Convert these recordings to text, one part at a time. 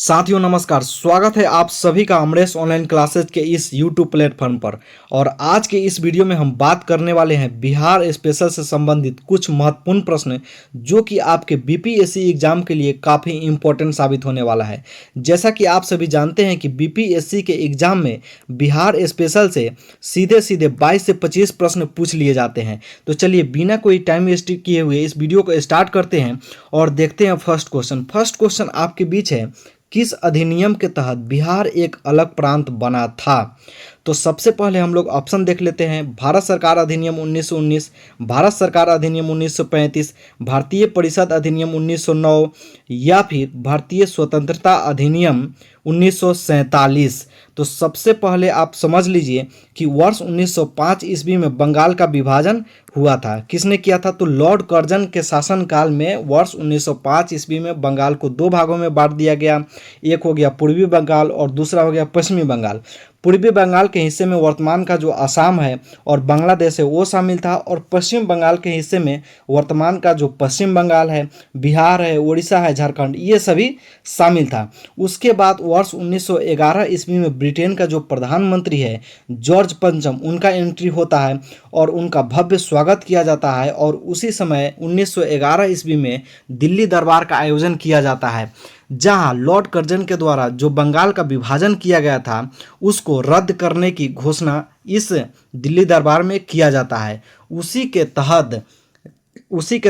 साथियों नमस्कार, स्वागत है आप सभी का अमरेश ऑनलाइन क्लासेज के इस यूट्यूब प्लेटफॉर्म पर। और आज के इस वीडियो में हम बात करने वाले हैं बिहार स्पेशल से संबंधित कुछ महत्वपूर्ण प्रश्न जो कि आपके बीपीएससी एग्जाम के लिए काफ़ी इंपॉर्टेंट साबित होने वाला है। जैसा कि आप सभी जानते हैं कि बीपीएससी के एग्जाम में बिहार स्पेशल से सीधे सीधे 22 से 25 प्रश्न पूछ लिए जाते हैं। तो चलिए बिना कोई टाइम वेस्ट किए हुए इस वीडियो को स्टार्ट करते हैं और देखते हैं फर्स्ट क्वेश्चन। फर्स्ट क्वेश्चन आपके बीच है, किस अधिनियम के तहत बिहार एक अलग प्रांत बना था? तो सबसे पहले हम लोग ऑप्शन देख लेते हैं। भारत सरकार अधिनियम 1919, भारत सरकार अधिनियम 1935, भारतीय परिषद अधिनियम 1909 या फिर भारतीय स्वतंत्रता अधिनियम 1947। तो सबसे पहले आप समझ लीजिए कि वर्ष 1905 ईस्वी में बंगाल का विभाजन हुआ था। किसने किया था? तो लॉर्ड कर्जन के शासनकाल में वर्ष 1905 ईस्वी में बंगाल को दो भागों में बांट दिया गया। एक हो गया पूर्वी बंगाल और दूसरा हो गया पश्चिमी बंगाल। पूर्वी बंगाल के हिस्से में वर्तमान का जो असम है और बांग्लादेश है वो शामिल था, और पश्चिम बंगाल के हिस्से में वर्तमान का जो पश्चिम बंगाल है, बिहार है, उड़ीसा है, झारखंड, ये सभी शामिल था। उसके बाद वर्ष 1911 ईस्वी में ब्रिटेन का जो प्रधानमंत्री है जॉर्ज पंचम, उनका एंट्री होता है और उनका भव्य स्वागत किया जाता है। और उसी समय 1911 ईस्वी में दिल्ली दरबार का आयोजन किया जाता है, जहां लॉर्ड कर्जन के द्वारा जो बंगाल का विभाजन किया गया था उसको रद्द करने की घोषणा इस दिल्ली दरबार में किया जाता है। उसी के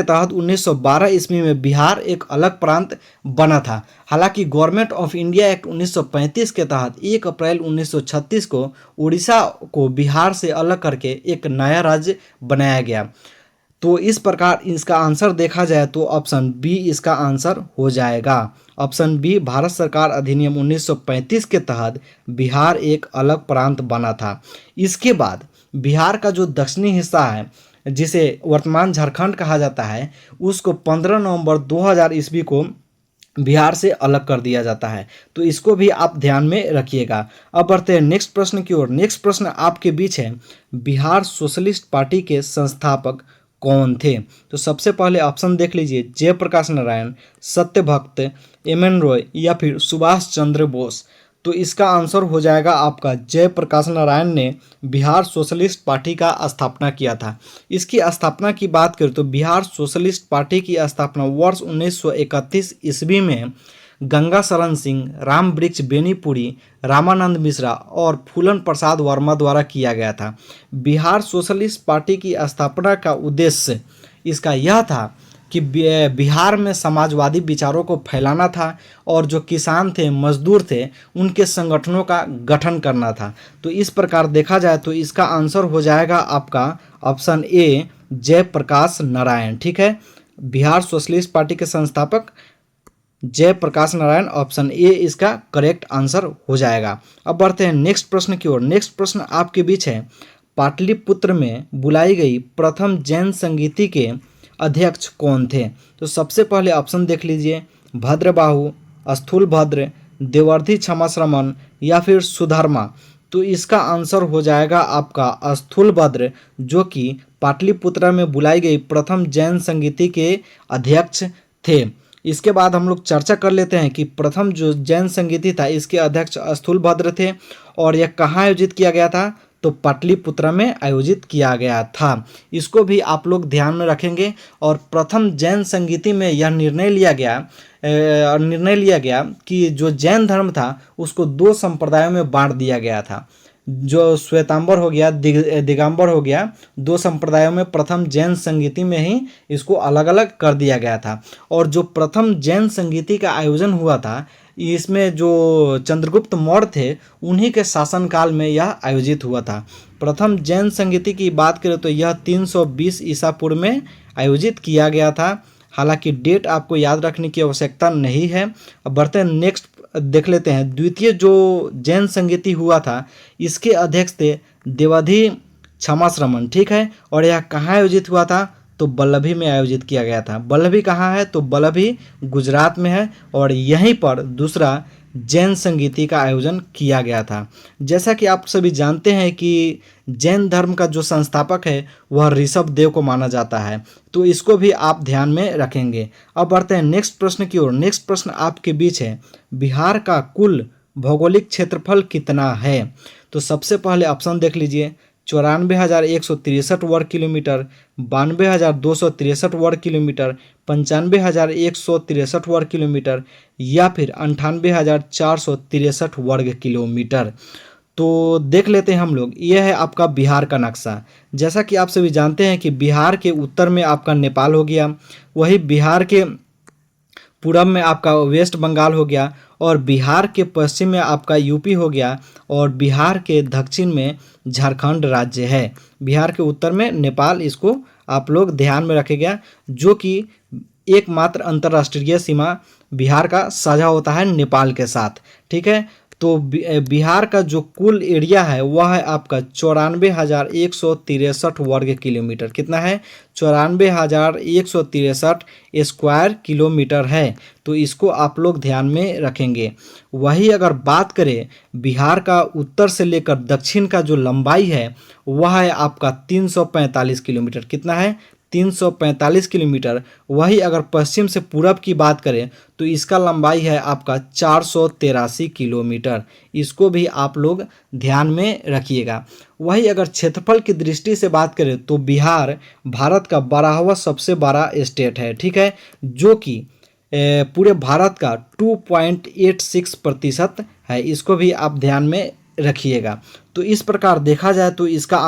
तहत 1912 ईस्वी में बिहार एक अलग प्रांत बना था। हालांकि गवर्नमेंट ऑफ इंडिया एक्ट 1935 के तहत 1 अप्रैल 1936 को उड़ीसा को बिहार से अलग करके एक नया राज्य बनाया गया। तो इस प्रकार इसका आंसर देखा जाए तो ऑप्शन बी इसका आंसर हो जाएगा। ऑप्शन बी, भारत सरकार अधिनियम 1935 के तहत बिहार एक अलग प्रांत बना था। इसके बाद बिहार का जो दक्षिणी हिस्सा है, जिसे वर्तमान झारखंड कहा जाता है, उसको 15 नवंबर 2000 ईस्वी को बिहार से अलग कर दिया जाता है। तो इसको भी आप ध्यान में रखिएगा। अब बढ़ते हैं नेक्स्ट प्रश्न की ओर। नेक्स्ट प्रश्न आपके बीच है, बिहार सोशलिस्ट पार्टी के संस्थापक कौन थे? तो सबसे पहले ऑप्शन देख लीजिए, जयप्रकाश नारायण, सत्यभक्त, एम.एन. रॉय या फिर सुभाष चंद्र बोस। तो इसका आंसर हो जाएगा आपका जयप्रकाश नारायण ने बिहार सोशलिस्ट पार्टी का स्थापना किया था। इसकी स्थापना की बात करें तो बिहार सोशलिस्ट पार्टी की स्थापना वर्ष 1931 ईस्वी में गंगा शरण सिंह, राम वृक्ष बेनीपुरी, रामानंद मिश्रा और फूलन प्रसाद वर्मा द्वारा किया गया था। बिहार सोशलिस्ट पार्टी की स्थापना का उद्देश्य इसका यह था कि बिहार में समाजवादी विचारों को फैलाना था और जो किसान थे, मजदूर थे, उनके संगठनों का गठन करना था। तो इस प्रकार देखा जाए तो इसका आंसर हो जाएगा आपका ऑप्शन ए, जयप्रकाश नारायण। ठीक है, बिहार सोशलिस्ट पार्टी के संस्थापक जयप्रकाश नारायण, ऑप्शन ए इसका करेक्ट आंसर हो जाएगा। अब बढ़ते हैं नेक्स्ट प्रश्न की ओर। नेक्स्ट प्रश्न आपके बीच है, पाटलिपुत्र में बुलाई गई प्रथम जैन संगीति के अध्यक्ष कौन थे? तो सबसे पहले ऑप्शन देख लीजिए, भद्रबाहु, स्थूलभद्र, देवर्धि क्षमाश्रमण या फिर सुधर्मा। तो इसका आंसर हो जाएगा आपका स्थूलभद्र, जो कि पाटलिपुत्र में बुलाई गई प्रथम जैन संगीति के अध्यक्ष थे। इसके बाद हम लोग चर्चा कर लेते हैं कि प्रथम जो जैन संगीति था इसके अध्यक्ष स्थूलभद्र थे, और यह कहाँ आयोजित किया गया था? तो पाटलिपुत्र में आयोजित किया गया था। इसको भी आप लोग ध्यान में रखेंगे। और प्रथम जैन संगीति में यह निर्णय लिया गया कि जो जैन धर्म था उसको दो संप्रदायों में बांट दिया गया था। जो श्वेतांबर हो गया, दिगंबर हो गया, दो संप्रदायों में प्रथम जैन संगीति में ही इसको अलग अलग कर दिया गया था। और जो प्रथम जैन संगीति का आयोजन हुआ था, इसमें जो चंद्रगुप्त मौर्य थे उन्हीं के शासनकाल में यह आयोजित हुआ था। प्रथम जैन संगीति की बात करें तो यह 320 ईसा पूर्व में आयोजित किया गया था। हालांकि डेट आपको याद रखने की आवश्यकता नहीं है। अब बढ़ते हैं नेक्स्ट देख लेते हैं। द्वितीय जो जैन संगीति हुआ था इसके अध्यक्ष थे देवाधि क्षमाश्रमण। ठीक है, और यह कहाँ आयोजित हुआ था? तो वल्लभी में आयोजित किया गया था। वल्लभी कहाँ है? तो वल्लभी गुजरात में है, और यहीं पर दूसरा जैन संगीति का आयोजन किया गया था। जैसा कि आप सभी जानते हैं कि जैन धर्म का जो संस्थापक है वह ऋषभ देव को माना जाता है, तो इसको भी आप ध्यान में रखेंगे। अब बढ़ते हैं नेक्स्ट प्रश्न की ओर। नेक्स्ट प्रश्न आपके बीच है, बिहार का कुल भौगोलिक क्षेत्रफल कितना है? तो सबसे पहले ऑप्शन देख लीजिए, 94,163 वर्ग किलोमीटर, 92,263 वर्ग किलोमीटर, 95,163 वर्ग किलोमीटर या फिर 98,463 वर्ग किलोमीटर। तो देख लेते हैं हम लोग, यह है आपका बिहार का नक्शा। जैसा कि आप सभी जानते हैं कि बिहार के उत्तर में आपका नेपाल हो गया, वही बिहार के पूरब में आपका वेस्ट बंगाल हो गया, और बिहार के पश्चिम में आपका यूपी हो गया, और बिहार के दक्षिण में झारखंड राज्य है। बिहार के उत्तर में नेपाल, इसको आप लोग ध्यान में रखिएगा, जो कि एकमात्र अंतर्राष्ट्रीय सीमा बिहार का साझा होता है नेपाल के साथ। ठीक है, तो बिहार का जो कुल एरिया है वह है आपका 94,163 वर्ग किलोमीटर। कितना है? 94,163 स्क्वायर किलोमीटर है। तो इसको आप लोग ध्यान में रखेंगे। वही अगर बात करें बिहार का उत्तर से लेकर दक्षिण का जो लंबाई है वह है आपका 345 किलोमीटर। कितना है? 345 किलोमीटर। वही अगर पश्चिम से पूरब की बात करें तो इसका लंबाई है आपका 483 किलोमीटर। इसको भी आप लोग ध्यान में रखिएगा। वही अगर क्षेत्रफल की दृष्टि से बात करें तो बिहार भारत का 12वां सबसे बड़ा स्टेट है। ठीक है, जो कि पूरे भारत का 2.86% है। इसको भी आप ध्यान में रखिएगा। तो इस प्रकार देखा जाए तो इसका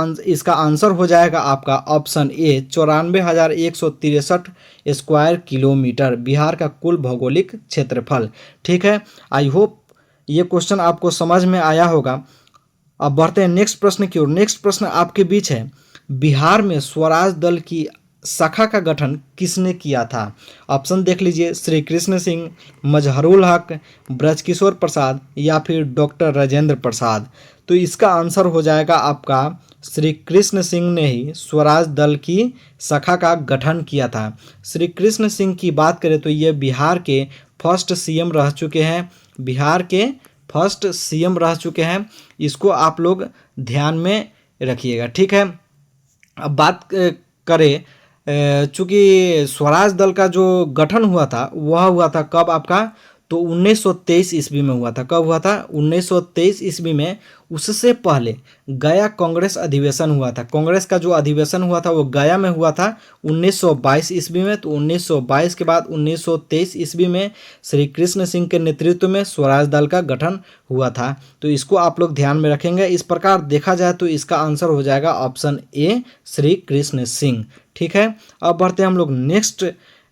आंसर हो जाएगा आपका option A, 94,163 square kilometre, Bihar का कुल भौगोलिक क्षेत्रफल। ठीक है, आई होप ये क्वेश्चन आपको समझ में आया होगा। अब बढ़ते हैं नेक्स्ट प्रश्न की ओर। नेक्स्ट प्रश्न आपके बीच है, बिहार में स्वराज दल की शाखा का गठन किसने किया था? ऑप्शन देख लीजिए, श्री कृष्ण सिंह, मजहरुल हक, ब्रजकिशोर प्रसाद या फिर डॉक्टर राजेंद्र प्रसाद। तो इसका आंसर हो जाएगा आपका श्री कृष्ण सिंह ने ही स्वराज दल की शाखा का गठन किया था। श्री कृष्ण सिंह की बात करें तो ये बिहार के फर्स्ट सीएम रह चुके हैं। बिहार के फर्स्ट सीएम रह चुके हैं। इसको आप लोग ध्यान में रखिएगा। ठीक है, अब बात करें, चूँकि स्वराज दल का जो गठन हुआ था वह हुआ था कब आपका? तो 1923 ईस्वी में हुआ था। कब हुआ था? 1923 ईस्वी में। उससे पहले गया कांग्रेस अधिवेशन हुआ था। कांग्रेस का जो अधिवेशन हुआ था वो गया में हुआ था 1922 ईस्वी में। तो 1922 के बाद 1923 ईस्वी में श्री कृष्ण सिंह के नेतृत्व में स्वराज दल का गठन हुआ था। तो इसको आप लोग ध्यान में रखेंगे। इस प्रकार देखा जाए तो इसका आंसर हो जाएगा ऑप्शन ए, श्री कृष्ण सिंह। ठीक है, अब बढ़ते हैं हम लोग नेक्स्ट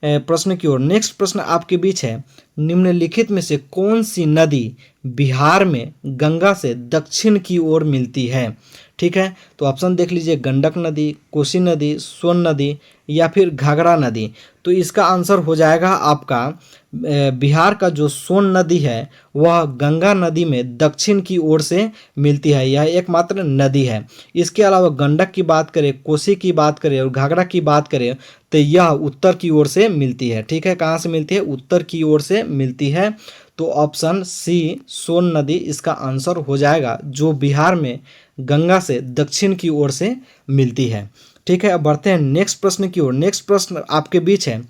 प्रश्न की ओर। नेक्स्ट प्रश्न आपके बीच है, निम्नलिखित में से कौन सी नदी बिहार में गंगा से दक्षिण की ओर मिलती है? ठीक है, तो ऑप्शन देख लीजिए, गंडक नदी, कोसी नदी, सोन नदी या फिर घाघरा नदी। तो इसका आंसर हो जाएगा आपका बिहार का जो सोन नदी है वह गंगा नदी में दक्षिण की ओर से मिलती है। यह एकमात्र नदी है। इसके अलावा गंडक की बात करें, कोसी की बात करें और घाघरा की बात करें तो यह उत्तर की ओर से मिलती है। ठीक है, कहाँ से मिलती है? उत्तर की ओर से मिलती है। तो ऑप्शन सी, सोन नदी, इसका आंसर हो जाएगा, जो बिहार में गंगा से दक्षिण की ओर से मिलती है। ठीक है, अब बढ़ते हैं नेक्स्ट प्रश्न की ओर। नेक्स्ट प्रश्न आपके बीच है,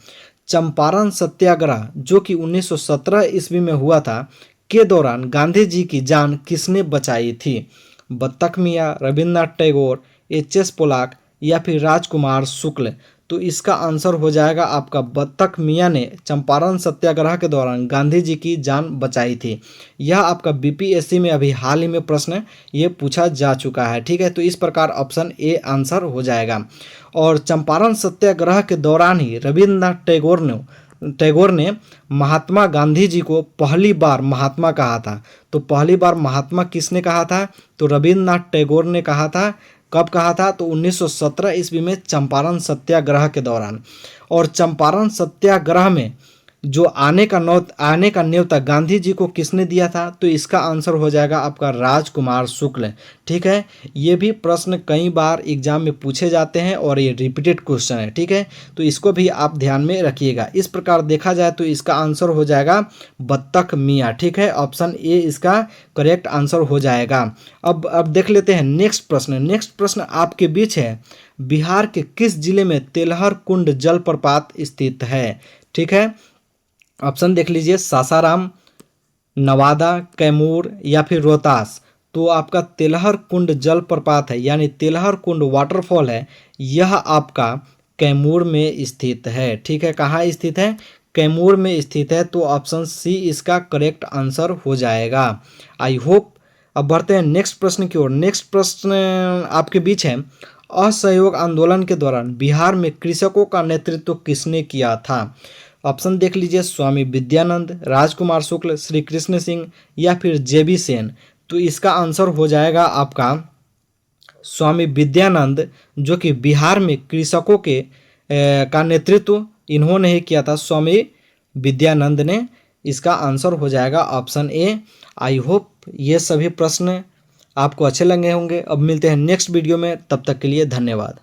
चंपारण सत्याग्रह जो कि 1917 ईस्वी में हुआ था के दौरान गांधी जी की जान किसने बचाई थी? बत्तख मियाँ, रविन्द्रनाथ टैगोर, एच.एस. पोलाक या फिर राजकुमार शुक्ल। तो इसका आंसर हो जाएगा आपका बत्तख मियाँ ने चंपारण सत्याग्रह के दौरान गांधी जी की जान बचाई थी। यह आपका बीपीएससी में अभी हाल ही में प्रश्न ये पूछा जा चुका है। ठीक है, तो इस प्रकार ऑप्शन ए आंसर हो जाएगा। और चंपारण सत्याग्रह के दौरान ही रविन्द्रनाथ टैगोर ने महात्मा गांधी जी को पहली बार महात्मा कहा था। तो पहली बार महात्मा किसने कहा था? तो रविन्द्रनाथ टैगोर ने कहा था। कब कहा था? तो 1917 ईस्वी में चंपारण सत्याग्रह के दौरान। और चंपारण सत्याग्रह में जो आने का न्योता गांधी जी को किसने दिया था? तो इसका आंसर हो जाएगा आपका राजकुमार शुक्ल। ठीक है, ये भी प्रश्न कई बार एग्जाम में पूछे जाते हैं और ये रिपीटेड क्वेश्चन है। ठीक है, तो इसको भी आप ध्यान में रखिएगा। इस प्रकार देखा जाए तो इसका आंसर हो जाएगा बत्तख मियाँ। ठीक है, ऑप्शन ए इसका करेक्ट आंसर हो जाएगा। अब देख लेते हैं नेक्स्ट प्रश्न। नेक्स्ट प्रश्न आपके बीच है, बिहार के किस जिले में तेलहर कुंड जलप्रपात स्थित है? ठीक है, ऑप्शन देख लीजिए, सासाराम, नवादा, कैमूर या फिर रोहतास। तो आपका तेलहर कुंड जलप्रपात है, यानी तेलहर कुंड वाटरफॉल है, यह आपका कैमूर में स्थित है। ठीक है, कहाँ स्थित है? कैमूर में स्थित है। तो ऑप्शन सी इसका करेक्ट आंसर हो जाएगा। I hope. अब बढ़ते हैं नेक्स्ट प्रश्न की ओर। नेक्स्ट प्रश्न आपके बीच है, असहयोग आंदोलन के दौरान बिहार में कृषकों का नेतृत्व किसने किया था? ऑप्शन देख लीजिए, स्वामी विद्यानंद, राजकुमार शुक्ल, श्री कृष्ण सिंह या फिर जेबी सेन। तो इसका आंसर हो जाएगा आपका स्वामी विद्यानंद, जो कि बिहार में कृषकों के का नेतृत्व इन्होंने ही किया था, स्वामी विद्यानंद ने। इसका आंसर हो जाएगा ऑप्शन ए। आई होप ये सभी प्रश्न आपको अच्छे लगे होंगे। अब मिलते हैं नेक्स्ट वीडियो में, तब तक के लिए धन्यवाद।